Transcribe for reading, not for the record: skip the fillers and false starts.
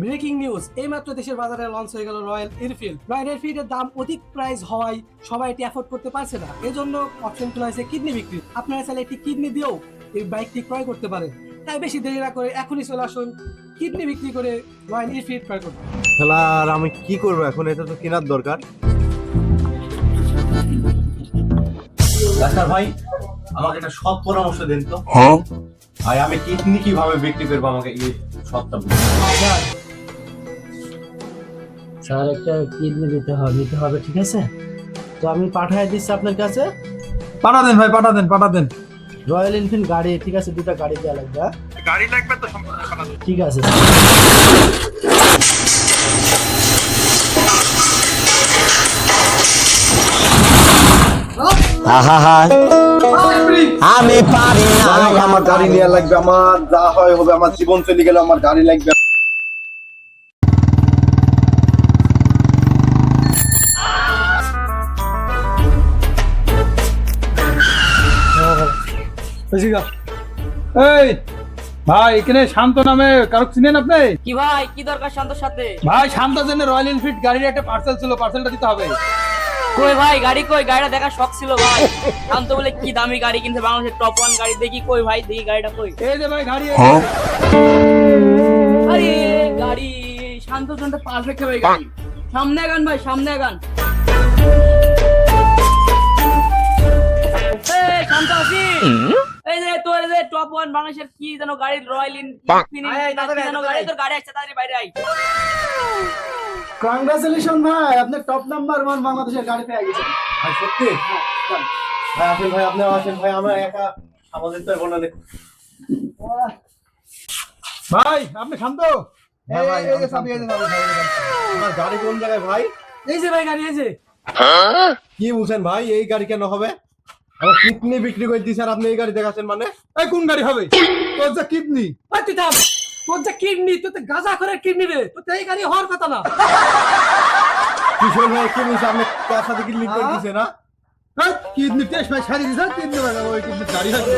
Breaking news, এইমাত্র দেশের বাজারে লঞ্চ হয়ে গেল রয়্যাল এনফিল্ড। রয়্যাল এনফিল্ডের দাম অধিক প্রাইস হওয়ায় সবাই এটি অ্যাফোর্ড করতে পারছে না, এজন্য অপশন খোলা হয়েছে কিডনি বিক্রি। আপনারা চাইলে একটি কিডনি দিয়েও এই বাইকটি ক্রয় করতে পারেন। তাই বেশি দেরি না করে এখনই চলে আসুন কিডনি বিক্রি করে রয়্যাল এনফিল্ড ক্রয় করতে। খেলা আর আমি কি করবো এখন, এটা তো কেনার দরকার। ডাক্তার ভাই, আমাকে একটা সৎ পরামর্শ দেন তো। ভাই আমি কিডনি কিভাবে বিক্রি করবো, আমাকে এই সৎটা বলুন। স্যার একটা কিডনি নিতে হবে, ঠিক আছে? তো আমি পাঠিয়ে দিচ্ছি আপনার কাছে। পাঠা দেন ভাই, পাঠা দেন। রয়্যাল এনফিল্ড গাড়ি, ঠিক আছে? দুটো গাড়ি দেওয়া লাগবে। হ্যাঁ? গাড়ি লাগবে তো, সম্পূর্ণ পাঠা দেন। ঠিক আছে। আমি পারি না, আমার গাড়ি নেওয়া লাগবে। আমার যা হয় হবে, আমার জীবন চলে গেল, আমার গাড়ি লাগবে। এই ভাই, এখানে শান্ত নামে কারো চিনেন আপনি? কি ভাই, কি দরকার শান্তর সাথে? ভাই শান্তর জন্য রয়্যাল এনফিল্ড গাড়ির একটা পার্সেল ছিল, পার্সেলটা দিতে হবে। কই ভাই গাড়ি, কই গাড়িটা দেখার শখ ছিল ভাই। শান্ত বলে কি দামি গাড়ি কিনছে, বাংলাদেশের টপ 1 গাড়ি। দেখি কই ভাই, দেখি গাড়িটা কই। এই যে ভাই গাড়ি। আরে গাড়ি শান্তর জন্য পারফেক্ট হবে গাড়ি। সামনে আগান ভাই, সামনে আগান। এই শান্ত আছি। এই যে তোর যে টপ 1 বাংলাদেশের কি যেন গাড়ি, রয়্যাল এনফিল্ড গাড়ি, তোর গাড়ি আসছে, তাড়াতাড়ি বাইরে আই। কংগ্রাচুলেশন ভাই, আপনি টপ নাম্বার 1 বাংলাদেশের গাড়ি পেয়ে গেছেন। ভাই সত্যি? ভাই আসেন ভাই, আপনি আসেন ভাই, আমরা একা আমাদের তো এখন অনেক। ভাই আপনি শান্ত? হ্যাঁ ভাই, এই যে চাবি, এই যে চাবি, ভাই, এই যে চাবি। আমার গাড়ি কোন জায়গায় ভাই? এই যে ভাই গাড়ি, এই যে। কি বলছেন ভাই, এই গাড়ি কেন হবে? আমার কিডনি বিক্রি করে দিয়েছেন, আপনি এই গাড়ি দেখাচ্ছেন মানে? এই কোন গাড়ি হবে? তোর যে কিডনি। ওই তুই থাম, তোর যে কিডনি, তোর তো গাঁজা করে কিডনি রে, তোর তো এই গাড়ি হওয়ার কথা না। কিশোর ভাই কি বলছে, আপনি কার সাথে কিডনি করে দিয়েছেন না? কিডনি টেস্ট ভাই সারি দিয়েছেন, কিডনি ওই কিডনি গাড়ি হবে।